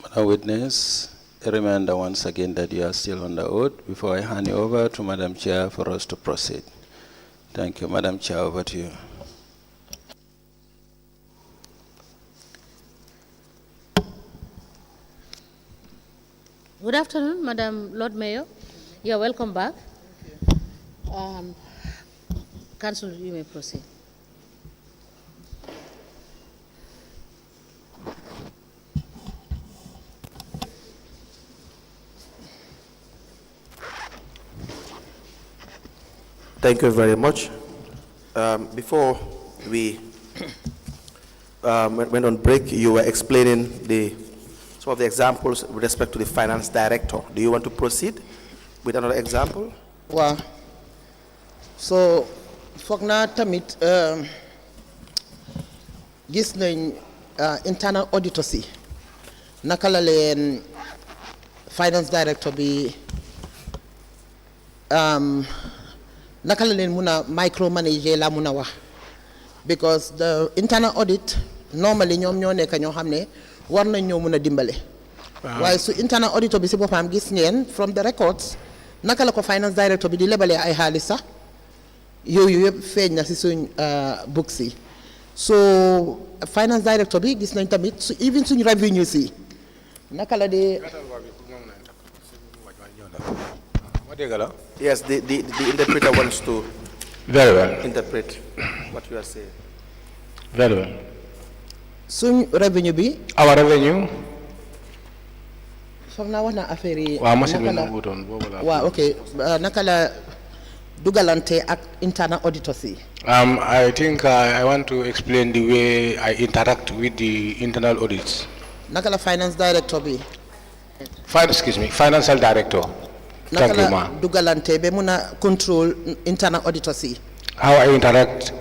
Madam Witness, a reminder once again that you are still on the oath before I hand you over to Madam Chair for us to proceed. Thank you. Madam Chair, over to you. Good afternoon, Madam Lord Mayor. You're welcome back. Council, you may proceed. Thank you very much. Before we went on break, you were explaining some of the examples with respect to the finance director. Do you want to proceed with another example? Wow. So, fogna tamit gis nañ internal auditor si naka la leen finance director bi naka la leen muna micromanager la muna wax because the internal audit normally ñoom ñoo nekk ñoo xam ne war nañ ñoo mën a dimbale waaye su internal auditor bi si boppam gis ngeen from the records naka la ko finance director bi di lebalee ay xaalis sax yooyu yëpp feeñ na si suñ books yi so finance director bi gis nañ tamit su even suñ revenue si naka la de Yes, the interpreter wants to very well interpret what you are saying. very well. suñ revenue bi Our revenue. foog naa wax na affaire yi Waaw machine bi naka la nangutoon boobu la. waaw ok naka la dugalante ak internal auditors yi I think I want to explain the way I interact with the internal audits. naka la finance director bi Financial director. naka Thank you, la ma. dugalante ba mun a control internal auditors yi How I interact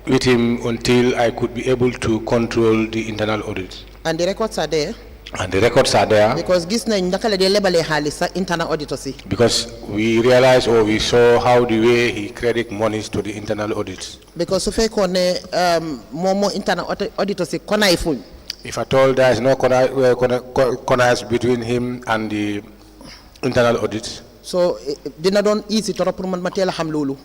with him until I could be able to control the internal audits. and the records are there And the records are there because gis nañ naka la dee lebalee xaalis sax internal auditors yi because we realized or we saw how the way he credit monies to the internal audits. because su fekkoon ne moom moo internal auditors yi konaay fuñ If at all there is no connivance between him and the internal audits, so dina doon easy trop pour man ma teel a xam loolu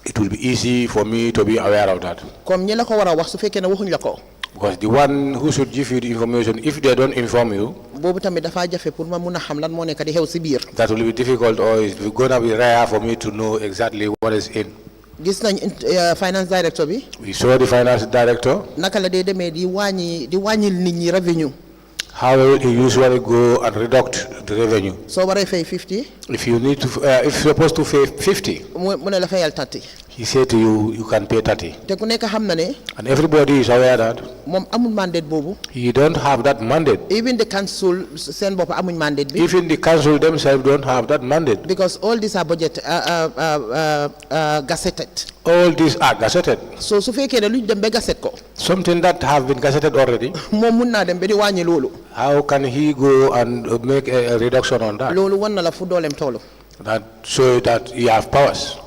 it will be easy for me to be aware of that. comme ñi la ko war a wax su fekkee ne waxuñ la ko Because the one who should give you the information, if they don't inform you, boobu tamit dafa jafe pour ma mun a xam lan moo nekk di xew si biir that will be difficult or it's going to be rare for me to know exactly what is in. gis nañ finance director bi We saw the finance director, naka la dee demee di wàññil nit ñi revenue how he usually go and reduct the revenue. soo waree fay 50 If you need to, if you're supposed to pay 50, mu ne la fayal 30 he said to you, you can pay 30. te ku nekk xam na ne And everybody is aware that moom amul mandate boobu he don't have that mandate. even the council seen bopp amuñ mandate bi Even the council themselves don't have that mandate. because all these are budget gazetted All these are gazetted. so su fekkee ne luñ dem ba gazette ko Something that have been gazetted already. moom mun naa dem ba di wàññi loolu How can he go and make a reduction on that? loolu wan na la fu dooleem toolu That show that he have powers.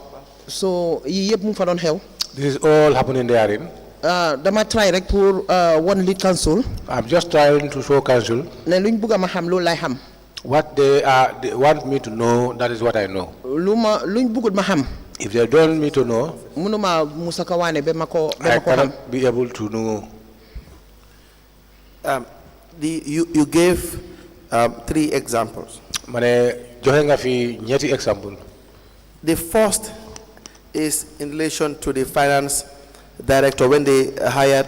so yii yëpp mu ngi fa doon xew This is all happening therein. dama try rek pour one lead council I'm just trying to show council ne luñ bugg a ma xam loolu lay xam what they want me to know. That is what I know. luñ buggut ma xam If they don't want me to know, mënuma musaka waane ba ma ko I xam cannot be able to know. You gave 3 examples. Mane joxe nga fi ñetti example. The first is in relation to the finance director when they hired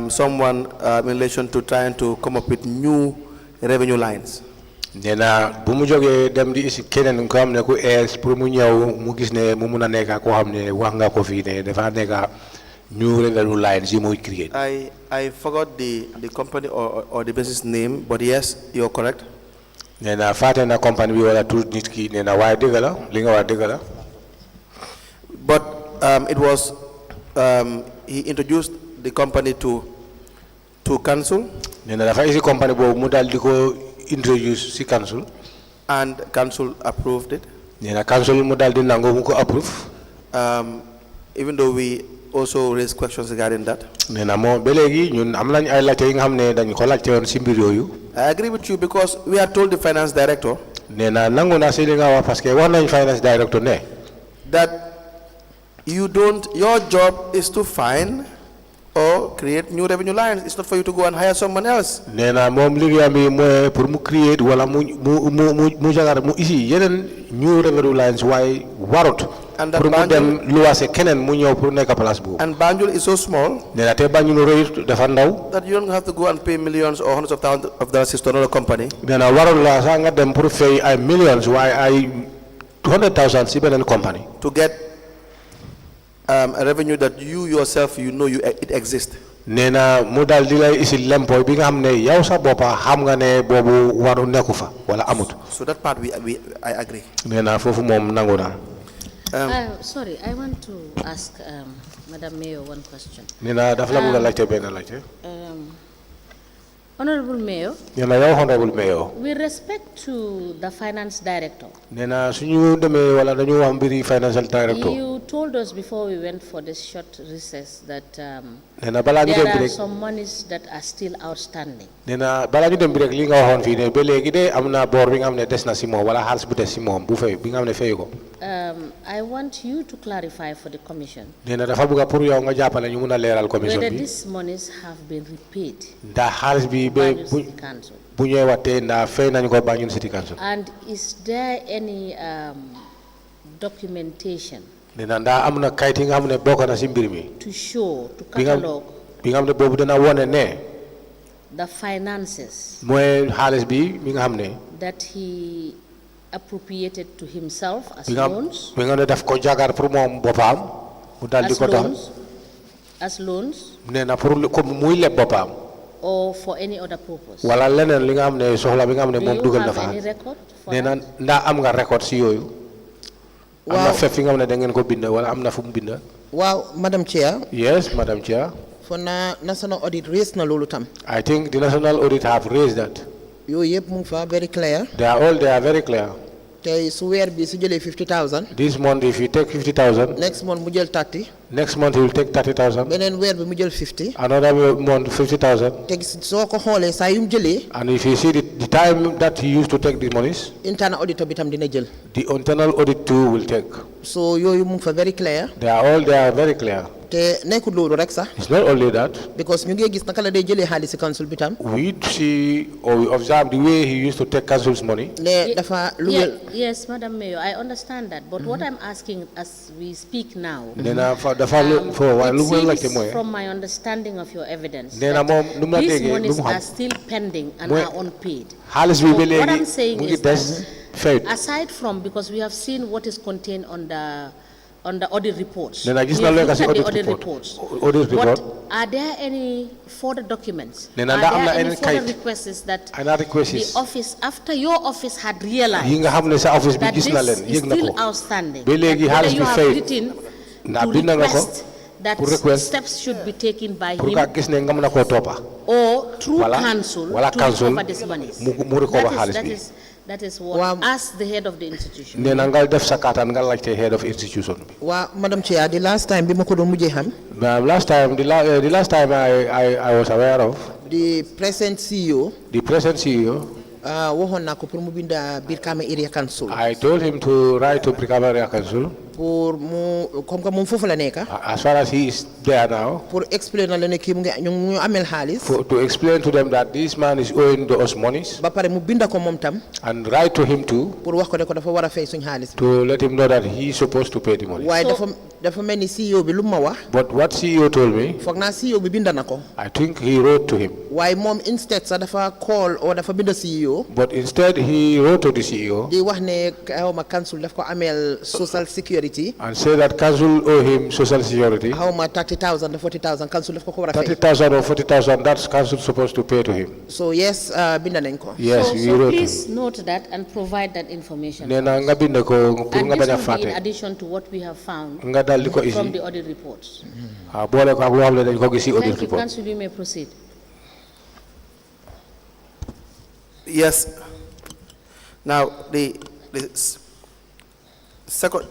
someone in relation to trying to come up with new revenue lines. Nena bu mu jógee dem di isi keneen ko xam ne ku ees pour mu ñëw mu gis ne mu mun a nekk koo xam ne wax nga ko fii ne dafa nekk new revenue lines yi muy create. I forgot the company or the business name, but yes, you're correct. Nena fàtte na company bi wala tur nit ki nena waaye dëgg la li nga wax dëgg la. But it was he introduced the company to council. Nena dafa isi company boobu mu daal di ko introduce si council. And council approved it. Nena council mu daal di nangu mu ko approve. Even though we also raise questions regarding that. nee na moom ba léegi ñun am nañ ay laajte yi nga xam ne dañ ko laajte woon si mbir yooyu. I agree with you because we are told the finance director nee na nangu naa si li nga wax parce que wax nañ finance director ne. that your job is to find or create new revenue lines. It's not for you to go and hire someone else. nee na moom liggéeyam bi mooy pour mu create wala mu jagar mu isi yeneen new revenue lines waaye warut. And pour mu dem luwaase keneen mu ñëw pour nekk place boobu. And Banjul is so small nee na te Banjul rëy dafa ndaw. that you don't have to go and pay millions or hundreds of thousands of dollars to another company. nee na warul la sax nga dem pour fay ay millions waaye ay 200,000 si beneen company. To get a revenue that you yourself it exists. nee na mu daal di lay isi lempo bi nga xam ne yow sa boppa xam nga ne boobu waru nekku fa wala amut. So that part I agree. nee na foofu moom nangu naa. Sorry, I want to ask Madam Mayor one question. nee na dafa la bëgg a laajte benn laajte. Honorable Mayor. nee na yow Honorable Mayor. With respect to the finance director. nee na suñu demee wala dañu wax mbiri financial director. You told us before we went for this short recess that nee na balaa ñu dem there bi are rek some monies that are still outstanding. nee na balaa ñu dem bi rek li nga waxoon fii ne ba léegi de am na boor bi nga xam ne des na si moom wala xaalis bu des si moom bu fay bi nga xam ne fay ko. I want you to clarify for the commission. nee na dafa bëgg pour yow nga jàppale ñu mun a leeral commission Whether bi. these monies have been repaid. ndax xaalis bi ba Banjul City Council. bu ñëwaatee ndax fay nañu ko Banjul City Council. And is there any documentation nee na ndax am na kayit yi nga xam ne bokk na si mbir mi. to show, to bi nga catalog xam ne boobu dana wone ne. the finances mooy xaalis bi mi nga xam ne. that he appropriated to himself as bi nga loans? bi nga ne daf ko jagar pour moom boppam. mu daal di ko tax As loans? nee na pour comme muy leb boppam. Or for any other purpose? wala leneen li nga xam ne soxla bi nga xam ne moom Do you dugal na have fa. any record for nee na that? ndax am nga record si yooyu. am na fépp fi nga xam ne da ngeen ko bind wala am na fu mu bind. waaw Madam Chair. Yes, Madam Chair. for na national audit raise na loolu tam. I think the national audit have raised that. yooyu yëpp mu ngi fa very clear. They are very clear. tey su weer bi su jëlee 50,000. This month if you take 50,000. next month mu jël 30. Next month he will take 30,000. beneen weer bi mu jël 50. Another month 50,000. te soo ko xoolee saa yu mu jëlee. And if you see the time that he used to take the monies, internal auditor bi tam dina jël. the internal audit too will take. so yooyu mu ngi fa very clear. They are very clear. te nekkul loolu rek sax. It's not only that. because ñu ngi gis naka la day jëlee xaalis si council bi tam. We see or we observe the way he used to take council's money. ne dafa lu Yes, Madam Mayor, I understand that. But what I'm asking as we speak now, it seems from my understanding of your evidence that these monies are still pending and are unpaid. So what I'm saying is that aside from, because we have seen what is contained on the audit reports. We have looked at the audit reports. But are there any further documents? Are there any further requests that the office, after your office had realized that this is still outstanding, that you have written to request that steps should be taken by him or through council to recover this money? That is what, as the head of the institution. Head of institution. Madam Chair, the last time the last time I was aware of the present CEO. waxoon naa ko pour mu bind Brikama Area Council. I told him to write to Brikama Area Council. pour mu comme que moom foofu la nekk. As far as he is there now. pour explain na la ne kii mu ngi ñu amel xaalis. To explain to them that this man is owing us monies. ba pare mu binda ko moom tam. And write to him too. pour wax ko ne ko dafa war a fay suñu xaalis. To let him know that he is supposed to pay the money. waaye dafa mel ni CEO bi lu ma wax. But what CEO told me. foog naa CEO bi binda na ko. I think he wrote to him. waaye moom instead sax dafa call or dafa binda CEO. But instead he wrote to the CEO. di wax ne xaw ma council daf ko amel social security. And say that council owe him social security. xaw ma 30,000 or 40,000 council daf ko war a fay. 30,000 or 40,000 that's council supposed to pay to him. So yes, binda nañ ko. Yes, we so wrote. Please note that and provide that information. Nee na nga bind ko pour nga bañ a And this will be fàtte. in addition to what we have found Nga dal di ko isi. from the audit reports. Boole ko ak loo xam ne dañ ko gis ci audit Thank you, report. Council, you may proceed. Yes. Now, the second,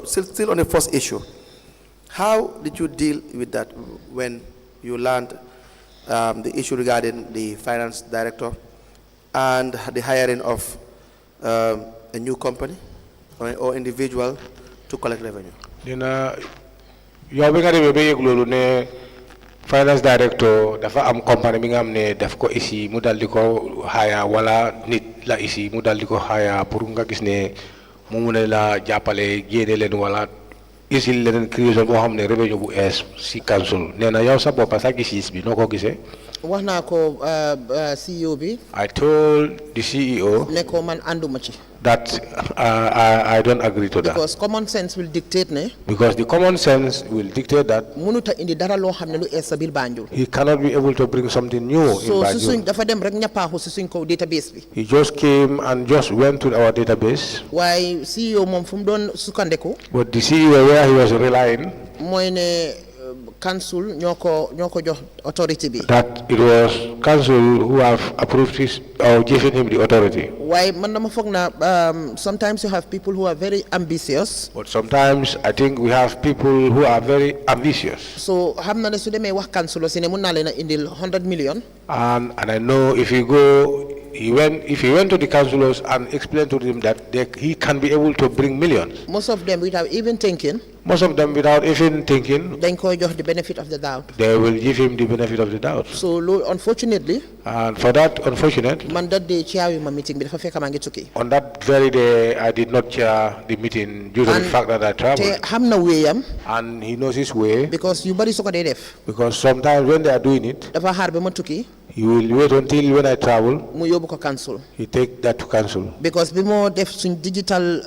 still on the first issue, How did you deal with that when you learned the issue regarding the finance director and the hiring of a new company or individual to collect revenue? Finance director dafa am company bi nga xamne daf ko ici mu dal diko haya wala nit la ici mu dal diko haya pour nga gis ne mu mune la jappalé gédé len wala ici len création bo xamne revenue bu es ci council néna yow sa bop sa gis bi noko gisé waxna ko CEO bi I told the CEO ne ko man anduma ci that I don't agree to that. Because common sense will dictate ne. Because the common sense will dictate that. Munuta indi dara lo xamne lu essa bil Banjul. He cannot be able to bring something new in Banjul. So suñ dafa dem rek ñapaaxu ci suñ ko database bi. He just came and just went to our database. Why CEO mom fum don sukandeku. But the CEO where he was relying. Moy ne council ñoko jox authority bi. That it was council who have approved his or given him the authority. Why man dama fogg na sometimes you have people who are very ambitious. But sometimes I think we have people who are very ambitious. So xamna ne su démé wax council ci ne mën na leena indil 100 million. And I know if he went to the councillors and explained to them that he can be able to bring millions. Most of them without even thinking. Then ko jox the benefit of the doubt. They will give him the benefit of the doubt. So unfortunately. And for that, unfortunate. Man that day chair my meeting bi dafa fekk ma ngi tukki. On that very day, I did not chair the meeting due to the fact that I traveled. Te xam na wéyam. And he knows his way. Because yu bari su ko day def. Because sometimes when they are doing it. Dafa xaar ba ma tukki. He will wait until when I travel. Mu yóbbu ko council. He take that to council. Because bi mo def suñ digital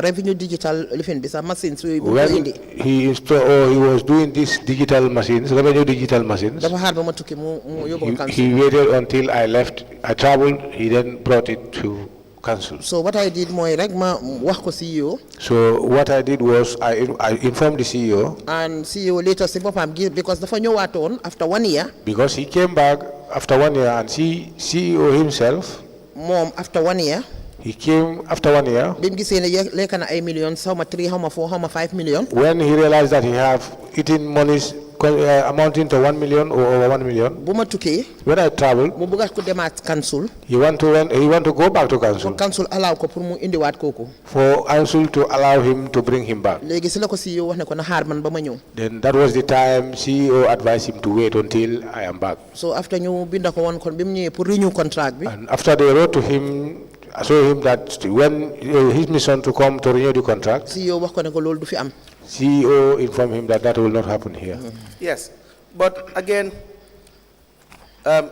revenue digital lifin bi sa machines. When he was doing this digital machines, revenue digital machines. Dafa xaar ba ma tukki mu yóbbu ko council. He waited until I left. I traveled. He then brought it to council. So what I did mooy rek ma wax ko CEO. So what I did was I informed the CEO. And CEO later si boppam because dafa ñëwaatoon after 1 year. Because he came back after 1 year and CEO himself. Moom after 1 year. He came after 1 year. Bi mu gisee ne lekk na ay millions xaw ma 3 xaw ma 4 xaw ma 5 million. When he realized that he have eaten monies amounting to 1 million or over 1 million. Bu ma tukkee. When I traveled. Mu bëgg ko demaat council. He want to go back to council. For council allow ko pour mu indiwaat kooku. For council to allow him to bring him back. Léegi si la ko CEO wax ne ko na xaar man ba ma ñëw. Then that was the time CEO advised him to wait until I am back. So after ñu binda ko woon kon bi mu ñëwee pour renew contract bi. And after they wrote to him, I saw him that when his mission to come to renew the contract. CEO wax ko ne ko loolu du fi am. CEO informed him that will not happen here. Yes, but again,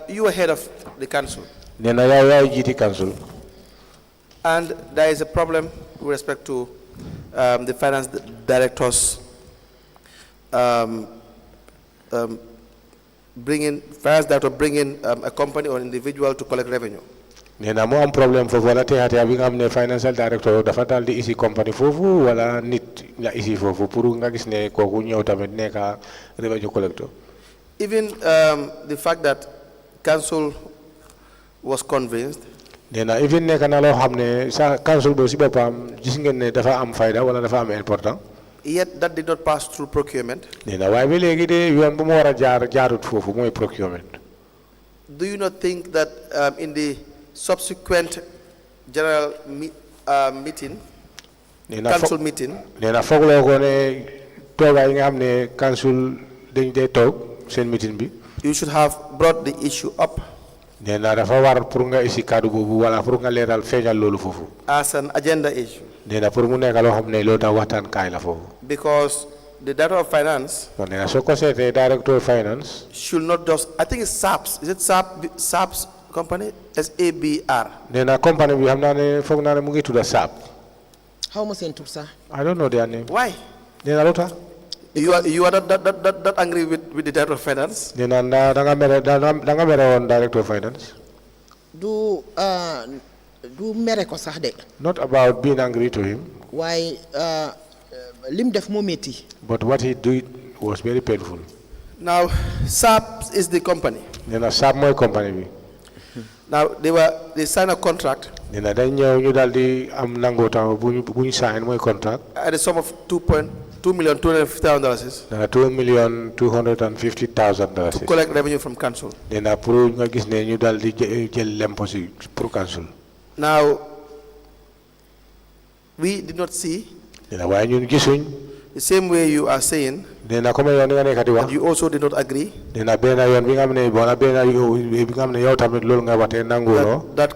you are head of the council. Council. And there is a problem with respect to the finance directors bringing a company or individual to collect revenue. Nena mo am problem fofu wala te hati abi nga xamne financial director dafa dal di isi company fofu wala nit la isi fofu pour nga gis ne koku ñew tamit neka revenue collector. Even the fact that council was convinced. Nena even neka na lo xamne sa council bo ci bopam gis ngeen ne dafa am fayda wala dafa am important. Yet that did not pass through procurement. Nena way be legi de yoon bu mo wara jaarut fofu moy procurement. Do you not think that in the subsequent general meeting, council meeting, nena foglo ko ne toga yi nga xamne council dañ day tok sen meeting bi, you should have brought the issue up nena dafa war pour nga isi kaddu bobu wala pour nga leral feñal lolu fofu as an agenda issue. Nena pour mu nekk lo xamne lo tax waxtan kay la fofu. Because the director of finance nena soko sété director of finance should not just, I think it's SAPS. Is it SAPS company? SABR. Nena company bi xamna ne fogg na ne mu ngi tudda SAP. How much in Tupsa? I don't know their name. Why? Nena lota? You are not angry with the director of finance? Nena da nga mere on director of finance. Do mere ko sax de. Not about being angry to him. Why lim def mo metti. But what he did was very painful. Now SAP is the company. Nena SAP moy company bi. Now they signed a contract. Nena dañ ñew ñu daldi am nango taw buñu sign moy contract. At a sum of 2.5 $2,250,000. $2,250,000. To collect revenue from council. Now, we did not see the same way you are saying. And you also did not agree that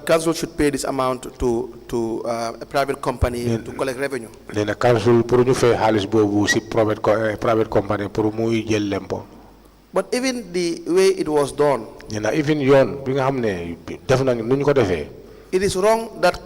council should pay this amount to a private company to collect revenue. But even the way it was done, it is wrong that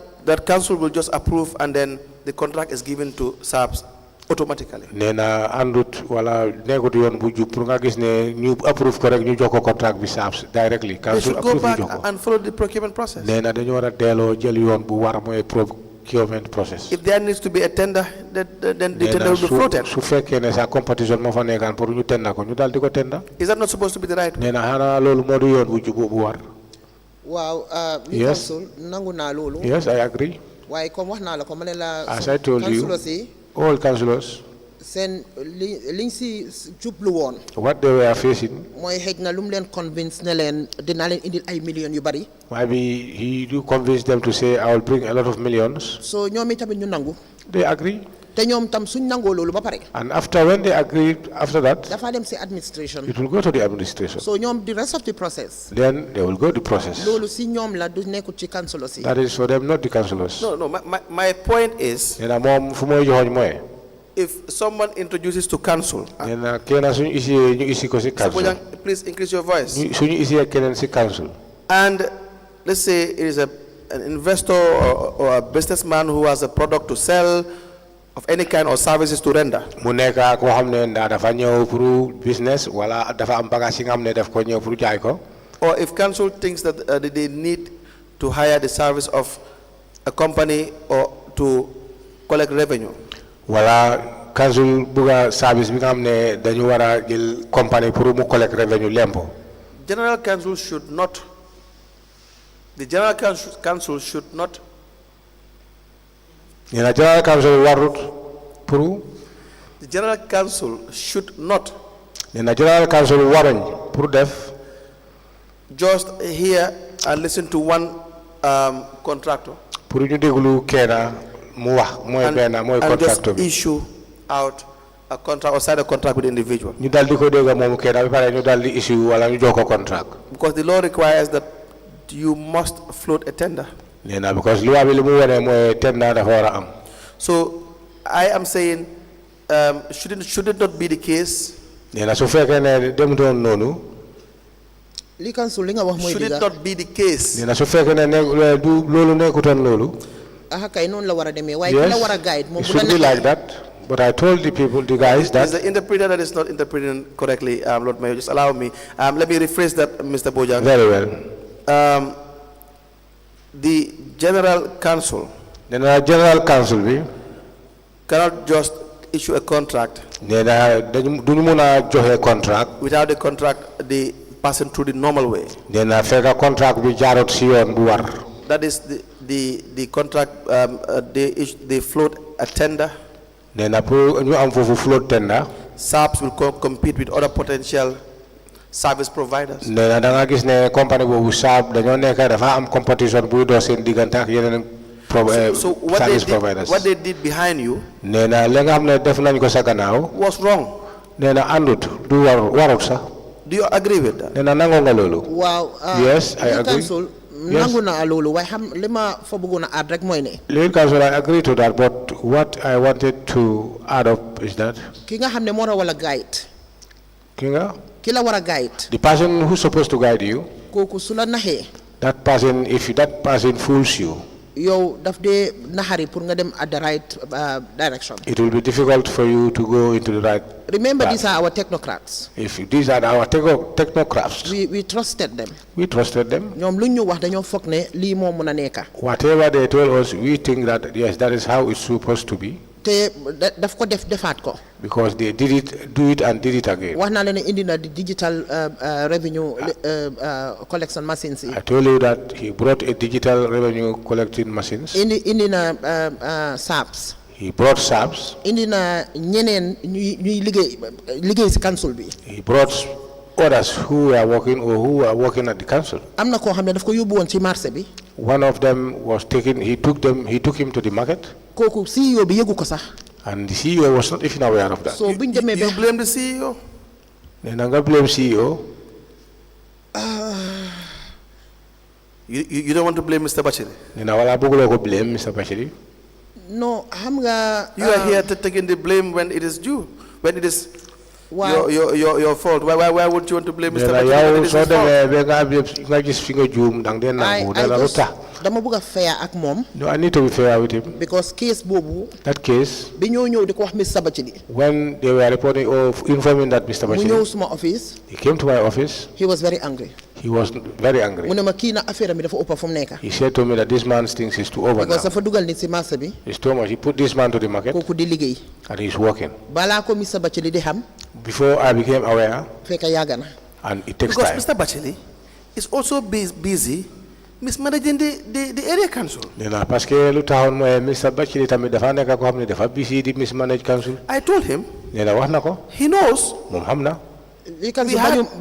council will just approve and then the contract is given to SAPS automatically. Nena andut wala negut yon bu jup pour nga gis ne ñu approve ko rek ñu jox ko contract bi SAPS directly. They should go back and follow the procurement process. Nena dañu wara delo jël yoon bu war moy procurement process. If there needs to be a tender, then the tender will be floated. Su fekkee ne sa competition mo fa nekkan pour ñu tenda ko ñu dal di ko tenda. Is that not supposed to be the right? Nena hana lolu modu yoon bu jup bu war. Wow, yes. Yes, I agree. Why come wax na la ko mané la as I told you, all councillors, what they were facing, convince maybe he do convince them to say, I will bring a lot of millions. So they agree. And after, when they agreed, after that, administration. It will go to the administration. So the rest of the process, then they will go to the process. That is for them, not the councillors. No, my point is, if someone introduces to council, please increase your voice. And let's say it is an investor or a businessman who has a product to sell, of any kind or services to render. Business, or if council thinks that they need to hire the service of a company or to collect revenue. Council buga service dañu wara jël company pour mu collect revenue lempo. The general council should not the general council should not just hear and listen to one contractor and just issue out a contract or sign a contract with the individual. Because the law requires that you must float a tender. So I am saying, should it not be the case? Should it not be the case? Yes, it should be like that. But I told the people, the guys, that... There's the interpreter that is not interpreting correctly, Lord Mayor. Just allow me. Let me rephrase that, Mr. Bojang. Very well. The General Council cannot just issue a contract without the contract the passing through the normal way. That is the contract, they float a tender. SAPS will compete with other potential service providers. So what they did behind you was wrong. Do you agree with that? Wow. Yes, I agree. Yes. I agree to that, but what I wanted to add up is that the person who's supposed to guide you, that person, if that person fools you, at the right direction. It will be difficult for you to go into the right. Remember, path. These are our technocrats. If these are our technocrats, we trusted them. We trusted them. Whatever they told us, we think that yes, that is how it's supposed to be. Because they do it and did it again. The digital revenue collection machines. I told you that he brought a digital revenue collecting machines. In SAPS. He brought subs. indi na ñeneen ñuy liggéey ci council bi. He brought others who were working or who were working at the council. am na koo xam ne daf ko yóbbu woon ci marché bi. One of them was taken. He took him to the market. kooku CEO bi yëgu ko sax. And the CEO was not even aware of that. So buñ demee ba you blame the CEO. Nee na nga blame CEO. You don't want to blame Mr. Bachili? Nee na wala bëgguloo ko blame Mr. Bachili. no xam nga. You are here to taking the blame when it is due, when it is Wow. your fault. Why would you want to blame Mr. Nee na Bachili when yow it is soo his fault? demee ba nga gis fi nga juum dang dee nangu dana lu tax. dama bëgg a fair ak moom. No, I need to be fair with him. because case boobu. That case, bi ñoo ñëw di ko wax Mr. Bachili. when they were reporting or informing that Mr. mu ñëw Bachili, suma office. he came to my office. he was very angry. He was very angry. mu ne ma kii na affaire mi dafa ëpp fu mu nekk. He said to me that this man's things is too over because now. dafa dugal nit ci marché bi. It's too much. He put this man to the market kooku di liggéey. and he's working. balaa ko Mr. Bachili di xam. Before I became aware, fekk yàgg na. and it takes Because time. Mr. Bachili is also busy mismanaging the area council. Nee na parce que lu taxoon mooy Mr. Bachili tamit dafa nekk ko xam ne dafa busy di mismanage council. I told him, Nee na wax na ko. he knows. Moom xam na. li kan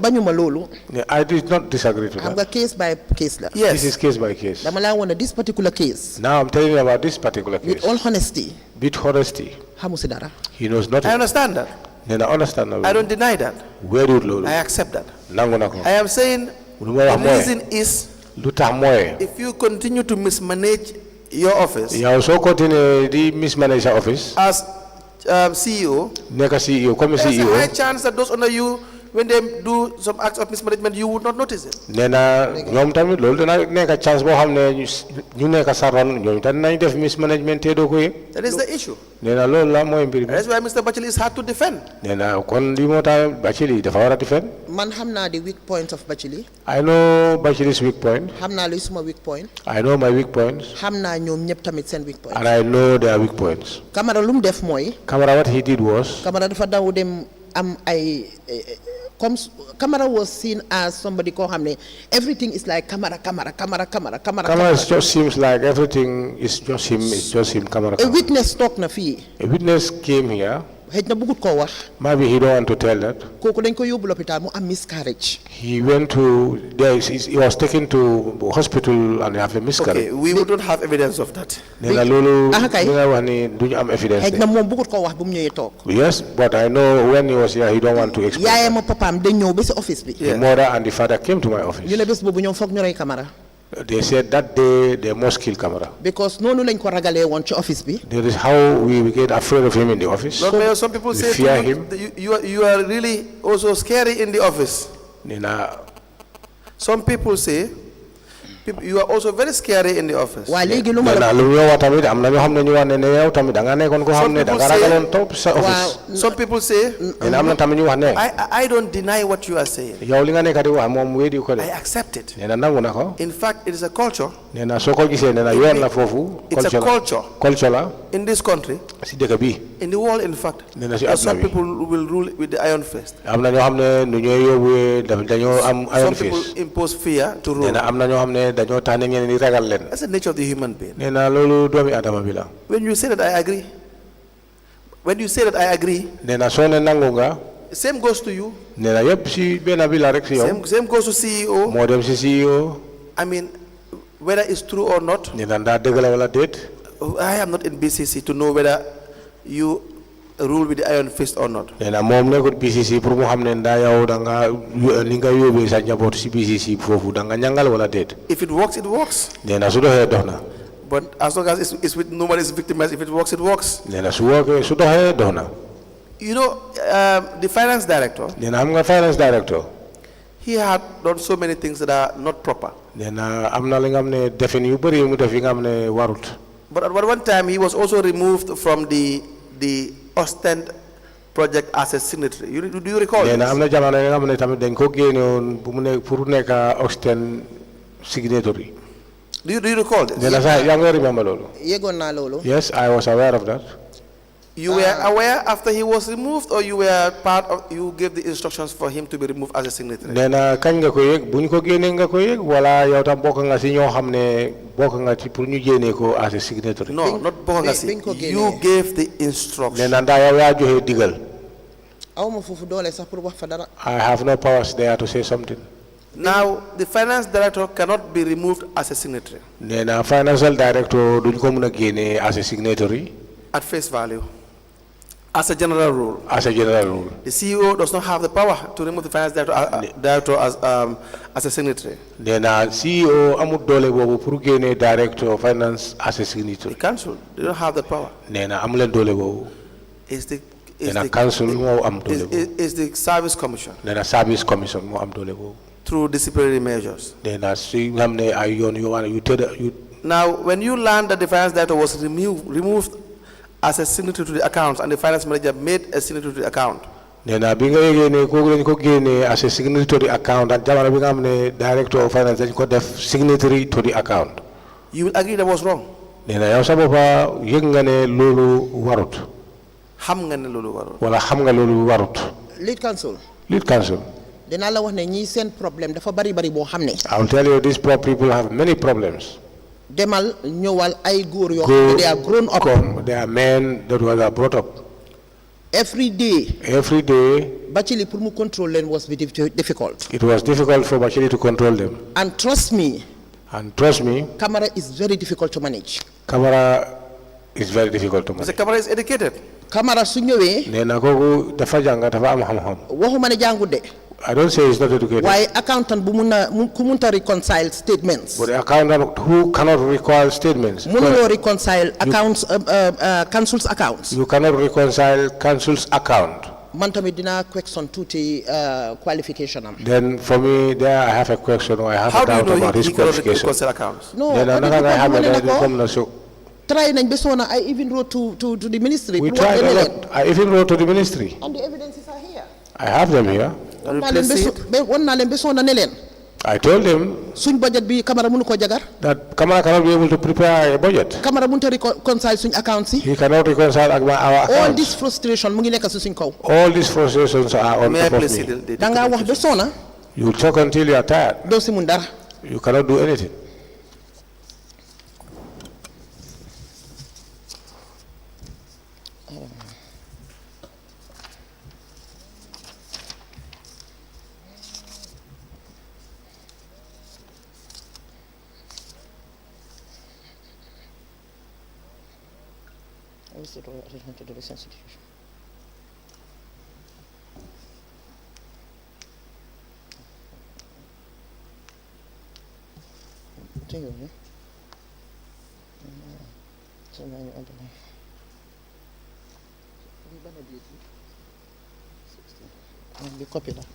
bañu ma loolu. Nee, I did not disagree to xam that. nga case by case la. Yes. This is case by case. dama laa woon ne this particular case. Now I'm telling you about this particular with case. all honesty. With honesty, xamu si dara. he knows I nothing. understand that. Nee na understand na. I don't deny that. Wéerut loolu. I accept that. Nangu na ko. I am saying Lu ma the wax mooy. reason is Lu tax mooy. if you continue to mismanage your office yow soo continuer di mismanage sa office. as CEO, nekk CEO comme there's a CEO. high chance that those under you, when they do some acts of mismanagement, you would not notice it. nee na ñoom tamit loolu dana nekk chance boo xam ne ñu nekk sa ron ñoom tamit nañ def mismanagement te doo ko yëg. That is the issue. nee na loolu la mooy mbir mi. That's why Mr. Bachili is hard to defend. nee na kon li moo tax Bachili dafa war a defend. man xam naa the weak points of Bachili. I know Bachili's weak point. xam naa luy suma weak point. I know my weak points. xam naa ñoom ñëpp tamit seen weak point. And I know their weak points. Camara lu mu def mooy. Camara what he did was. Camara dafa daw dem am ay comme Camara was seen as somebody koo xam ne everything is like Camara. Camara just seems like everything is just him. It's just him. Camara. a witness toog na fii. A witness came here. xëj na bëggut koo wax. Maybe he don't want to tell that. kooku dañ ko yóbbu lopitaan mu am miscarriage. He went to he was taken to hospital and he have a miscarriage. Okay, we don't have evidence of that. nee na loolu. kay li nga wax ni duñu am evidence. xëj na moom bëggut koo wax bu mu ñëwee toog. Yes, but I know when he was here he don't want to explain. yaayam ak papaam dañ ñëw ba si office bi. The mother and the father came to my office. ñu ne bés boobu ñoom foog ñu rey Camara. They said that day they must kill Camara. because noonu lañ ko ragalee woon ci office bi. That is how we get afraid of him in the office. Lord Mayor, some people We say fear to you, him. that you are really also scary in the office. nee na Some people say you are also very scary in the office. waa léegi lu ma nee na la. lu ñu wax tamit am na ñoo xam ne ñu wax ne yow tamit da nga nekkoon ko xam ne da nga ragaloon topp sa office. Some people say, nee na am na tamit ñu wax ne. I don't deny what you are saying. yow li nga nekk di wax moom wéedi ko de. I accept it. nee na nangu na ko. In fact, it is a culture nee na soo ko gisee nee na yoon la foofu. It's a culture. culture la. in this country, si dëkk bi. in the world, in fact, nee na si that àdduna some bi. people will rule with the iron fist. am na ñoo xam ne nu ñooy yóbbu dañoo am iron Some people fist. impose fear to nee rule. na am na ñoo xam ne dañoo tax ne ñeneen di ragal leen. That's the nature of the human being. nee na loolu doomi adama bi la. When you say that, I agree. When you say that, I agree, nee na soo ne nangu nga. same goes to you. nee na yëpp si benn bi la rek si yow. Same goes to CEO. moo dem si CEO. I mean, whether it's true or not, nee na ndaa dëgg la wala déet. I am not in BCC to know whether you rule with the iron fist or not. nee na moom nekkul BCC pour mu xam ne ndaa yow da nga ni nga yóbbee sa njaboot si BCC foofu da nga ñangal wala déet. If it works, it works. nee na su doxee dox na. But as long as it's with nobody is victimized, if it works, it works. nee na su doxee dox na. You know, the finance director, nee na xam nga finance director. he had done so many things that are not proper. nee na am na li nga xam ne defin yu bëri yu mu def yi nga xam ne warut. But at one time, he was also removed from the Ostend project as a signatory. Do you recall nee this? na am na jamono yi nga xam ne tamit dañ ko génnewoon bu mu ne pour nekk Ostend signatory. Do you recall this? nee na sax yaa ngi remember loolu. yëgoon naa loolu. Yes, I was aware of that. You were aware after he was removed, or you were part of, you gave the instructions for him to be removed as a signatory? Nena kañ nga ko yegg buñ ko génnee nga ko yegg wala yow tam bokk nga si ñoo xam ne bokk nga ci pour ñu génnee ko as a signatory. No, not bokk nga si. You gave the instructions. Nena ndaa yow yaa joxe digal. I have no powers there to say something. Now, the finance director cannot be removed as a signatory. Nena financial director duñ ko mëna génnee as a signatory. At face value. As a general rule. As a general rule. The CEO does not have the power to remove the finance director as a signatory. Nena CEO amul doole bobu pour génnee director of finance as a signatory. The council, they don't have the power. Nena amulen doole bobu. Is the council mo am doole bobu. Is the service commission. Nena service commission mo am doole bobu. Through disciplinary measures. Nena si ngamne ay yoon you. Now, when you learned that the finance director was removed as a signatory to the accounts, and the finance manager made a signatory to the account. Nena binga yene ko lañ ko génné as a signatory to the account ak jamono bi nga xamné director of finance dañ ko def signatory to the account. You will agree that was wrong. Nena yow sa bopa yëg nga ne lolu warut. Xam nga ne lolu warut. Wala xam nga lolu warut. Lead counsel. Lead counsel. Dina la wax ne ñi seen problème dafa bari bo xamné. I will tell you these poor people have many problems. Demal ñëwal ay góor yoo xam ne they are grown up. They are men that were brought up. Every day. Bachili pour mu control them was very difficult. It was difficult for Bachili to control them. And trust me. Camera is very difficult to manage. Camera is very difficult to manage. The camera is educated. Camera su ñëwee. Nena koku dafa jàng dafa am xam-xam. Waxuma ne jàngut de. I don't say he's not educated. Why accountant bu munta reconcile statements? But the accountant who cannot reconcile statements. Munoo reconcile accounts, council's accounts. You cannot reconcile council's account. Man tamit dina question tuuti qualification am. Then for me there I have a question or I have a doubt about his qualification. No, try nañ besona I even wrote to the ministry. We tried a lot. I even wrote to the ministry. And the evidences are here. I have them here. I told him suñ budget bi camera mënu ko jagar that camera cannot be able to prepare a budget. Camera mënu reconcile suñ accounts yi. He cannot reconcile our accounts. All this frustration mu ngi nekk suñ kaw. All these frustrations are on top of me. Da nga wax besona. You talk until you are tired. Do si mun dara. You cannot do anything. To the recent situation. Copy that.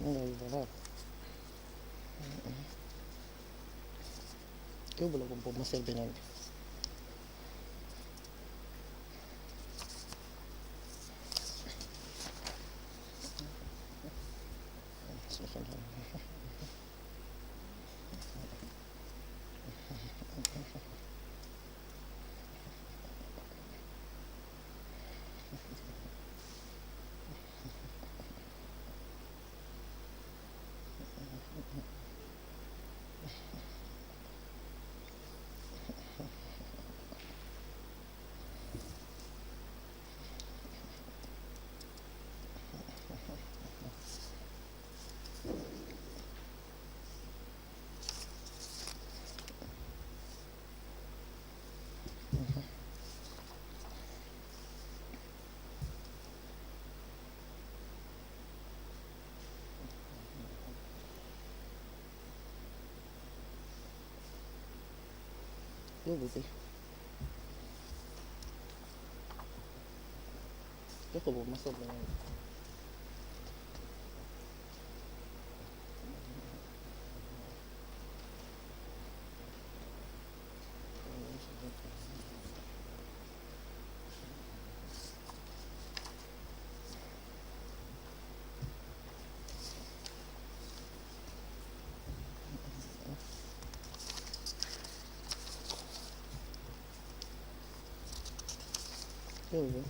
It will be.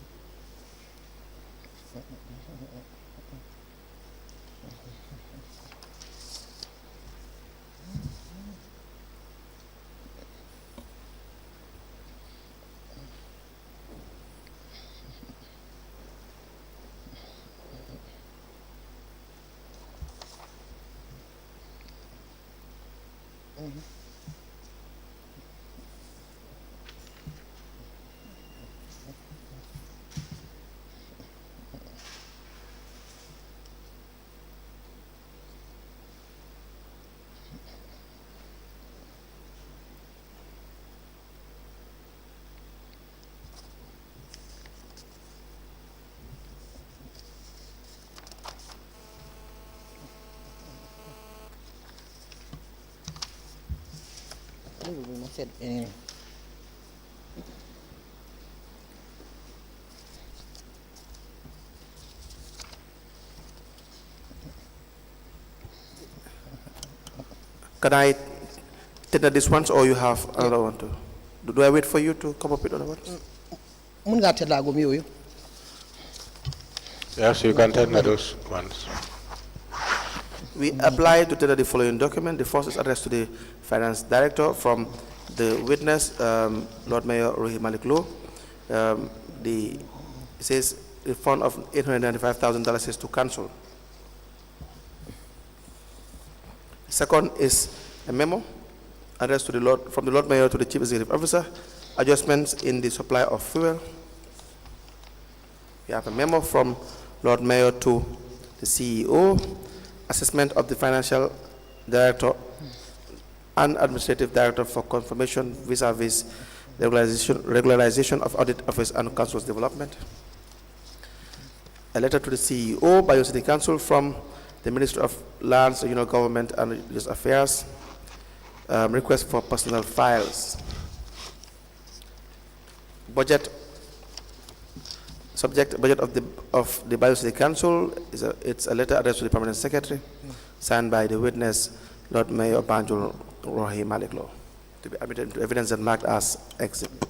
Can I tender this once, or you have another one too? Do I wait for you to come up with other ones? Yes, you can tender those ones. We apply to tender the following document. The first is addressed to the Finance Director from the witness, Lord Mayor Rohey Malick Lowe. It says the fund of $895,000 is to cancel. Second is a memo addressed to from the Lord Mayor to the Chief Executive Officer, adjustments in the supply of fuel. We have a memo from Lord Mayor to the CEO, assessment of the Financial Director and Administrative Director for confirmation vis-a-vis regularization of Audit Office and Council's development. A letter to the CEO, Banjul City Council from the Ministry of Lands, Regional Government and Religious Affairs, request for personal files. Budget of the Banjul City Council it's a letter addressed to the Permanent Secretary, signed by the witness, Lord Mayor of Banjul, Rohey Malick Lowe, to be admitted into evidence and marked as exhibit.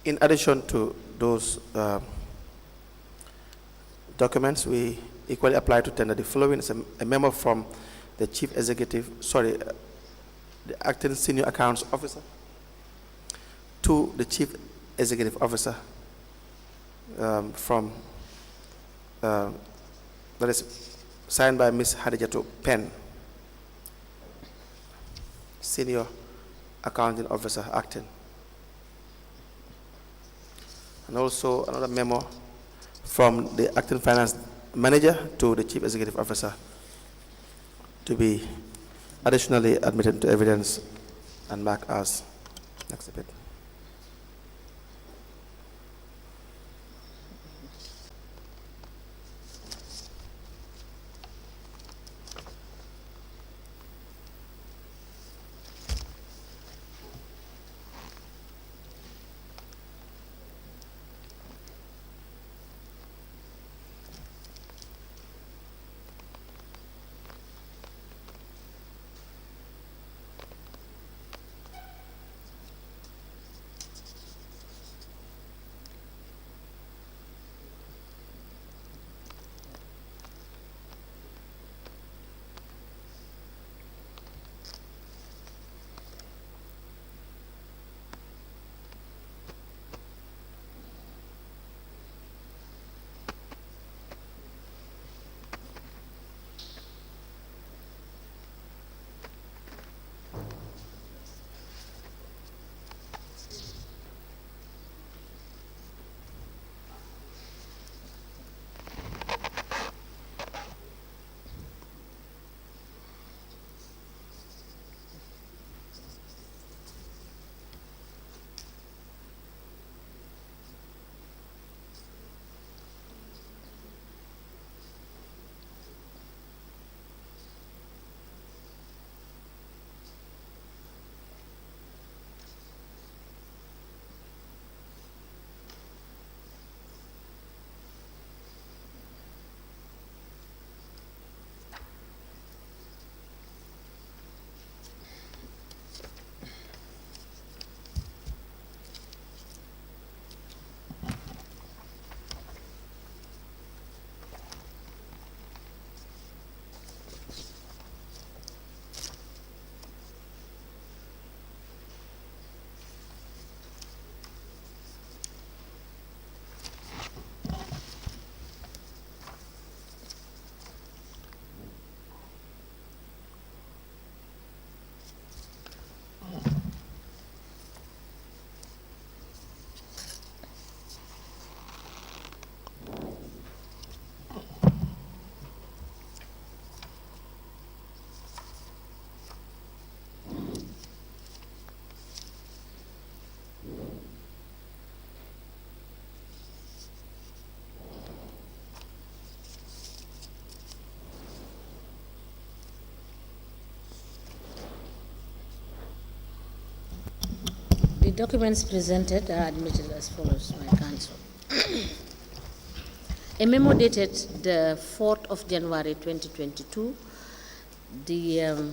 In addition to those documents, we equally apply to tender the following. It's a memo from the Chief Executive, the Acting Senior Accounts Officer to the Chief Executive Officer that is signed by Ms. Hadijatu Penn, Senior Accounting Officer, Acting. And also another memo from the Acting Finance Manager to the Chief Executive Officer to be additionally admitted to evidence and marked as exhibit. The documents presented are admitted as follows, my counsel. A memo dated the 4th of January 2022, the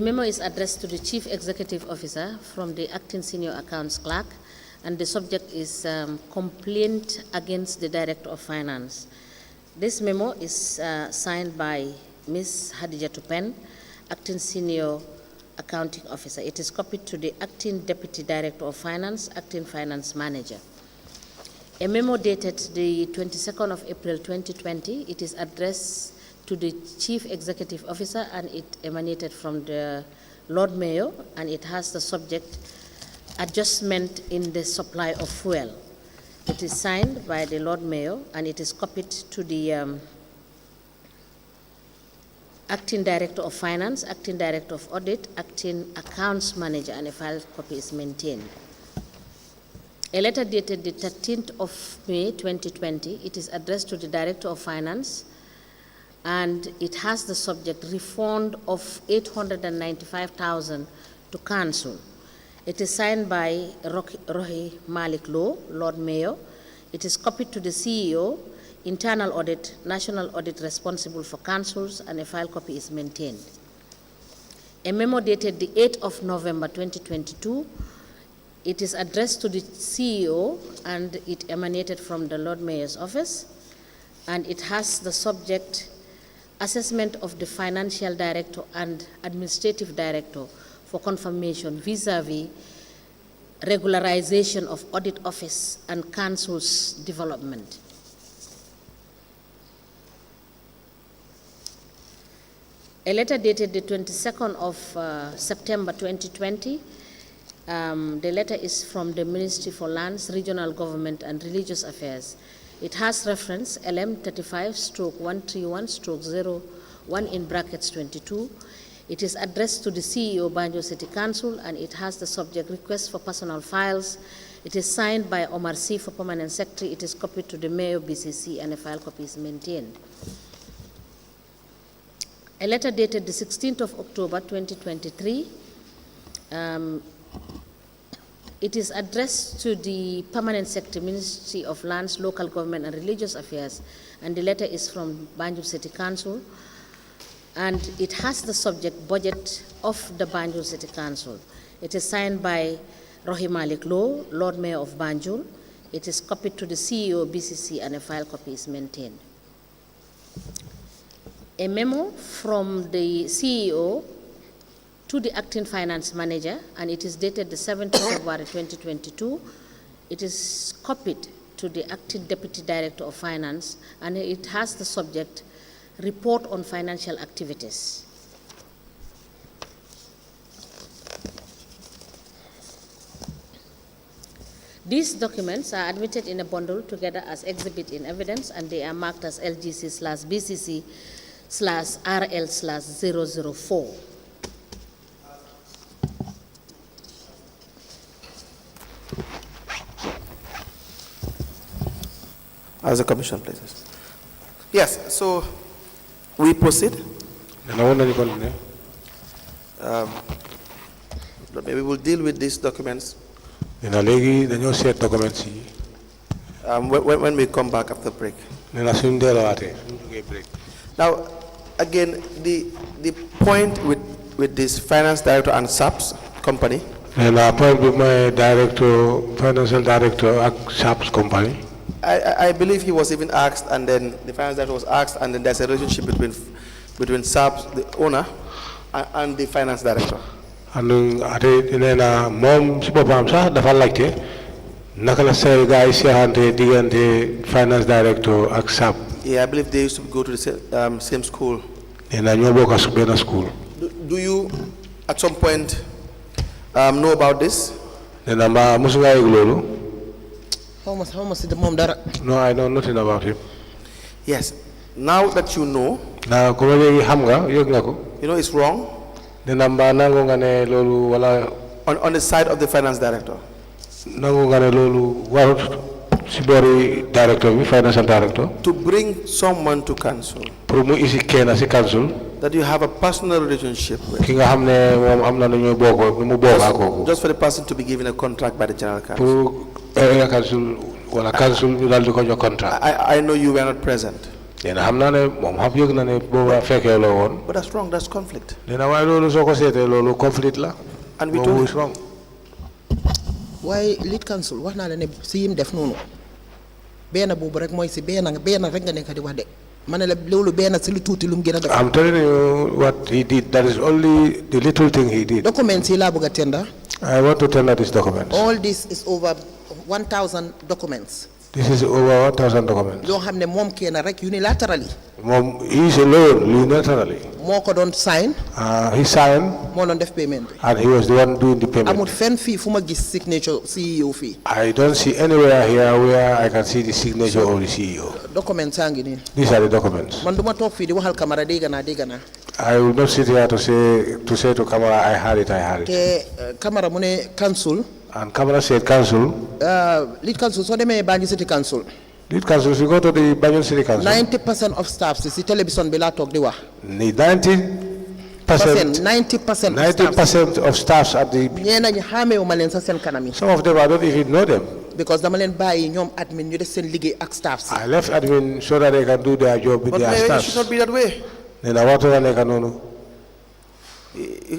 memo is addressed to the Chief Executive Officer from the Acting Senior Accounts Clerk, and the subject is complaint against the Director of Finance. This memo is signed by Ms. Hadija Tupen, Acting Senior Accounting Officer. It is copied to the Acting Deputy Director of Finance, Acting Finance Manager. A memo dated the 22nd of April 2020, it is addressed to the Chief Executive Officer, and it emanated from the Lord Mayor, and it has the subject adjustment in the supply of fuel. It is signed by the Lord Mayor, and it is copied to the Acting Director of Finance, Acting Director of Audit, Acting Accounts Manager, and a file copy is maintained. A letter dated the 13th of May 2020, it is addressed to the Director of Finance, and it has the subject refund of $895,000 to Council. It is signed by Rohey, Malick, Lowe, Lord Mayor. It is copied to the CEO, Internal Audit, National Audit responsible for councils, and a file copy is maintained. A memo dated the 8th of November 2022, it is addressed to the CEO, and it emanated from the Lord Mayor's office, and it has the subject assessment of the Financial Director and Administrative Director for confirmation vis-a-vis regularization of Audit Office and Council's development. A letter dated the 22nd of September 2020, the letter is from the Ministry for Lands, Regional Government and Religious Affairs. It has reference LM 35/131/01 in brackets 22. It is addressed to the CEO, Banjul City Council, and it has the subject request for personal files. It is signed by Omar C. for Permanent Secretary. It is copied to the Mayor, BCC, and a file copy is maintained. A letter dated the 16th of October 2023, it is addressed to the Permanent Secretary, Ministry of Lands, Local Government and Religious Affairs, and the letter is from Banjul City Council, and it has the subject budget of the Banjul City Council. It is signed by Rohey Malick Lowe, Lord Mayor of Banjul. It is copied to the CEO, BCC, and a file copy is maintained. A memo from the CEO to the Acting Finance Manager, and it is dated the 7th of February 2022. It is copied to the Acting Deputy Director of Finance, and it has the subject report on financial activities. These documents are admitted in a bundle together as exhibit in evidence, and they are marked as LGC/BCC/RL/004. As a commission, please. Yes, so we proceed. Maybe we'll deal with these documents when we come back after break. Now, again, the point with this finance director and SAPS company. And I point with my director, financial director at SAPS company. I believe he was even asked, and then the finance director was asked, and then there's a relationship between SAPS, the owner, and the finance director. And mom sibopam sa dafa laajte naka la say guys seexante diggante finance director ak SAP. Yeah, I believe they used to go to the same school. And I ñoo bokk benn school. Do you at some point know about this? Nena ma musu nga yëg loolu. No, I know nothing about him. Yes. Now that you know, you know it's wrong. On the side of the finance director. Sibori director, financial director. To bring someone to council. Promo isi kena si council. That you have a personal relationship with. Just for the person to be given a contract by the general council. I know you were not present. But that's wrong, that's conflict. And we told wrong. Why lead council? What na see him def nono. Bena bobu rek moy ci bena rek nga nek di wax de. Manela lolu bena ci lu tuti lu gëna def. I'm telling you what he did. That is only the little thing he did. Documents la bëgg tender. I want to tender this document. All this is over 1,000 documents. This is over 1,000 documents. Yoo xam ne moom kenn rek unilaterally. He is alone unilaterally. moo ko doon sign. He signed. moo doon def payment. And he was the one doing the payment. amul fenn fii fu ma gis signature CEO fii. I don't see anywhere here where I can see the signature of the CEO. Documents yaa ngi nii. These are the documents. man du ma toog fii di waxal Camara dégg naa. I will not sit here to say to Camara I had it. te Camara mu ne council. And Camara said council. Lead council so demee Banjul City Council. Lead council, if you go to the Banjul City Council. 90% of staff si télévision bi laa toog di wax. 90% of staffs at the. ñeneen ñi xàmmeewuma leen sa seen kanam yi. Some of them I don't even know them. because dama leen bàyyi ñoom admin ñu def seen liggéey ak staff si. I left admin so that they can do their job with their staff. But it should not be that way.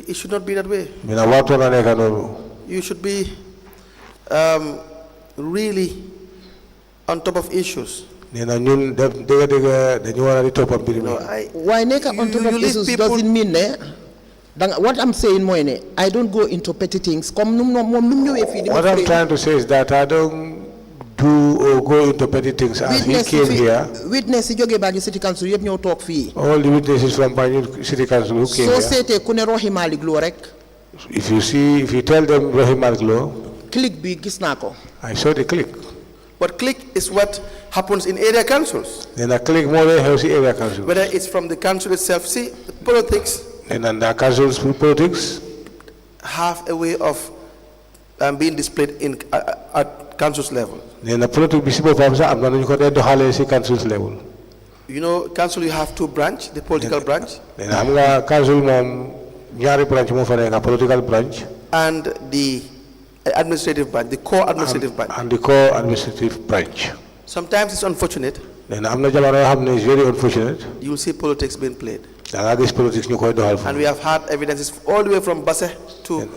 It should not be that way. You should be really on top of issues. Why nekk on top of issues doesn't mean what I'm saying mooy I don't go into petty things. What I'm trying to say is that I don't do or go into petty things as he came here. Witness jóge Banjul City Council yëpp ñëw toog fii. All the witnesses from Banjul City Council who came here. soo seetee ku ne Rohey Malick Lowe rek. If you tell them Rohey Malick Lowe. Click bi gis naa ko. I saw the click. But click is what happens in area councils. Then a click more than healthy area council. Whether it's from the council itself, see, politics. And then the councils politics have a way of being displayed at council's level. Then the politics I'm not going to council's level. You know, council you have two branch, the political branch. Then I'm going council branch a political branch. And the administrative branch, the core administrative branch. And the core administrative branch. Sometimes it's unfortunate. Then it's very unfortunate. You will see politics being played. And we have had evidences all the way from Basse to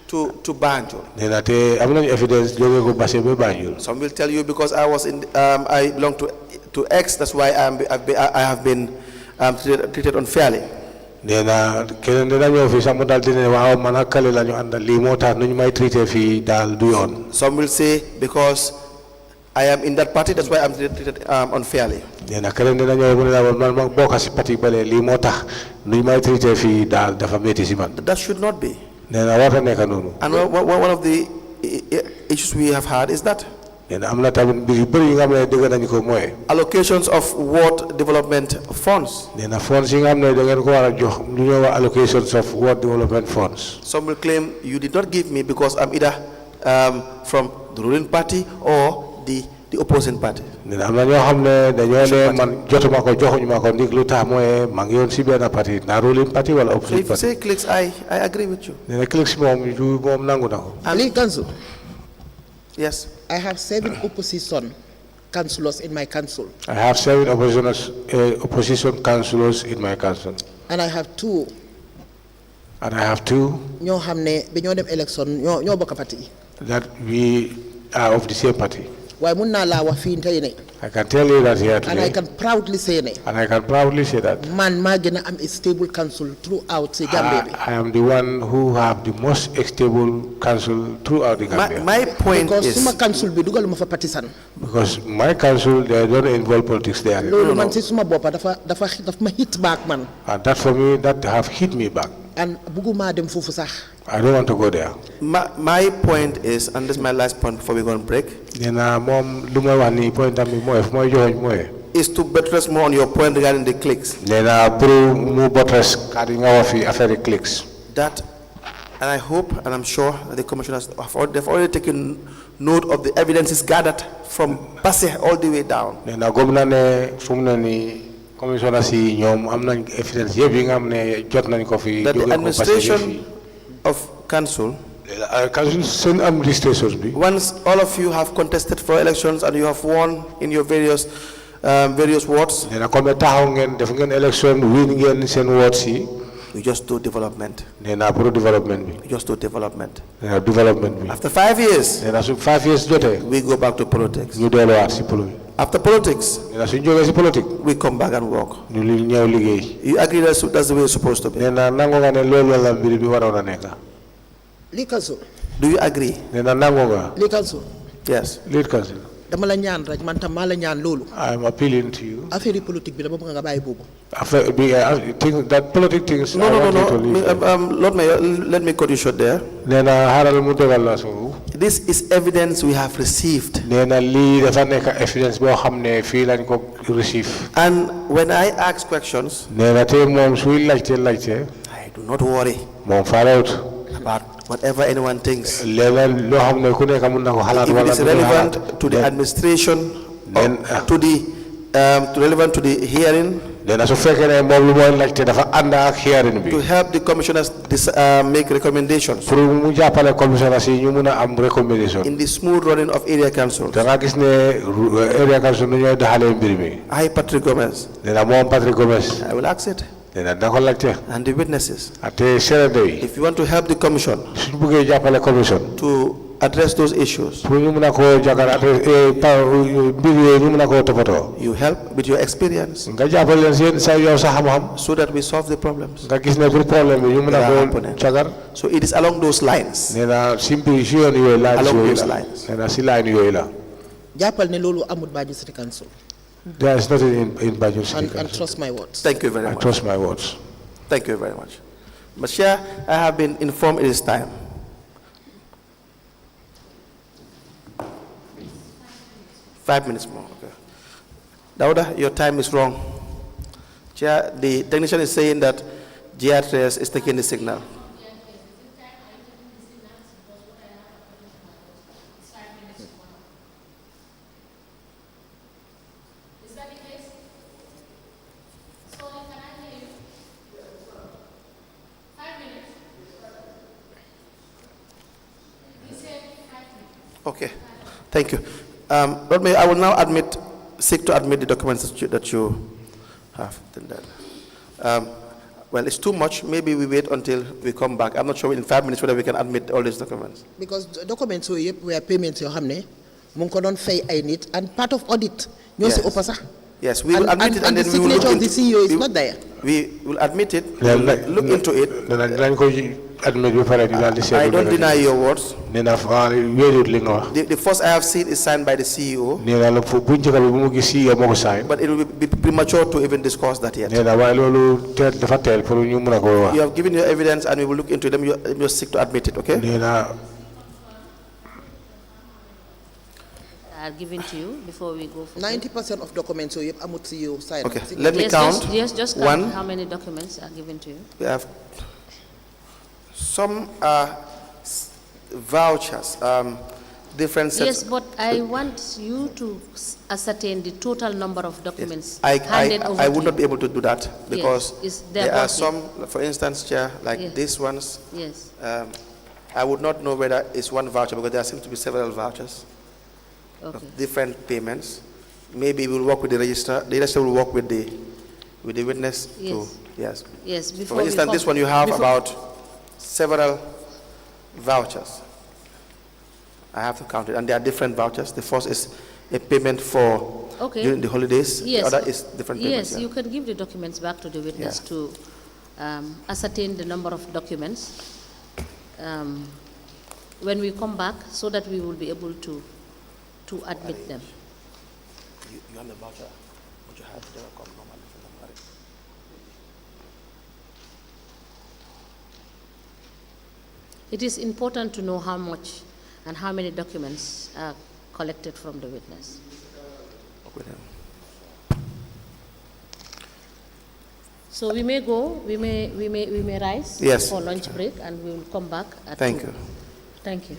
Banjul. Some will tell you because I was in, I belong to X. That's why I have been treated unfairly. Some will say because I am in that party, that's why I'm treated unfairly. That should not be. And one of the issues we have had is that allocations of ward development funds. Some will claim you did not give me because I'm either from the ruling party or the opposing party. So if you say clicks, I agree with you. Ali Council. Yes. I have 7 opposition councillors in my council. I have 7 opposition councillors in my council. And I have 2. ñoo xam ne dañoo dem election ñoo bokk parti. That we are of the same party. waaye mun naa laa wax fii tey ne. I can tell you that here today. And I can proudly say ne. And I can proudly say that. Man maa gën a am a stable council throughout the Gambia. I am the one who have the most stable council throughout the Gambia. My point because is suma council bi dugaluma fa partisan. Because my council they don't involve politics there. loolu man si suma boppa dafa ma hit back man. And that for me that have hit me back. And buguma dem foofu sax. I don't want to go there. My point is, and this is my last point before we go on break, is to buttress more on your point regarding the clicks. That And I hope and I'm sure that the commissioners they've already taken note of the evidences gathered from Basse all the way down. That the administration of council, once all of you have contested for elections and you have won in your various wards, you just do development. You just do development. After 5 years, we go back to politics. After politics, we come back and work. You agree that's the way it's supposed to be? Do you agree? Yes. I'm appealing to you. After that politic things. No. Lord Mayor, let me cut you short there. This is evidence we have received. And when I ask questions, I do not worry about whatever anyone thinks. If it is relevant to the administration, relevant to the hearing, to help the commissioners make recommendations in the smooth running of area councils. I, Patrick Gomez, I will ask it. And the witnesses. If you want to help the commission to address those issues, you help with your experience so that we solve the problems. So it is along those lines. Along those lines. There is nothing in Banjul City Council. And trust my words. Thank you very much. I trust my words. Thank you very much. But Chair, I have been informed it is time. Five minutes more. Okay. Dauda, your time is wrong. Chair, the technician is saying that GRTS is taking the signal. Okay, thank you. Lord Mayor, I will now seek to admit the documents that you have. Well, it's too much. Maybe we wait until we come back. I'm not sure in 5 minutes whether we can admit all these documents. Because the documents were payments you have, and part of audit. Yes. Yes, we will admit it and then we will look into the CEO is not there. We will admit it, look into it. I don't deny your words. The first I have seen is signed by the CEO. But it will be premature to even discuss that yet. You have given your evidence and we will look into them. You are sick to admit it, okay? Are given to you before we go for 90% of documents so you have CEO sign. Okay, let me count. Just count how many documents are given to you. We have some vouchers, different sets. Yes, but I want you to ascertain the total number of documents handed over. I would not be able to do that because there are some, for instance, Chair, like these ones. Yes. I would not know whether it's one voucher because there seem to be several vouchers. Okay. Of different payments. Maybe we'll work with the register. The register will work with the witness. Yes. Yes. For instance, this one you have about several vouchers. I have to count it, and there are different vouchers. The first is a payment for during the holidays. Yes. The other is different payments. Yes, you can give the documents back to the witness to ascertain the number of documents when we come back, so that we will be able to admit them. You have the voucher, but you have to come normally from the marriage. It is important to know how much and how many documents are collected from the witness. So we may go, we may rise Yes. for lunch break, and we will come back at Thank 2. you. Thank you.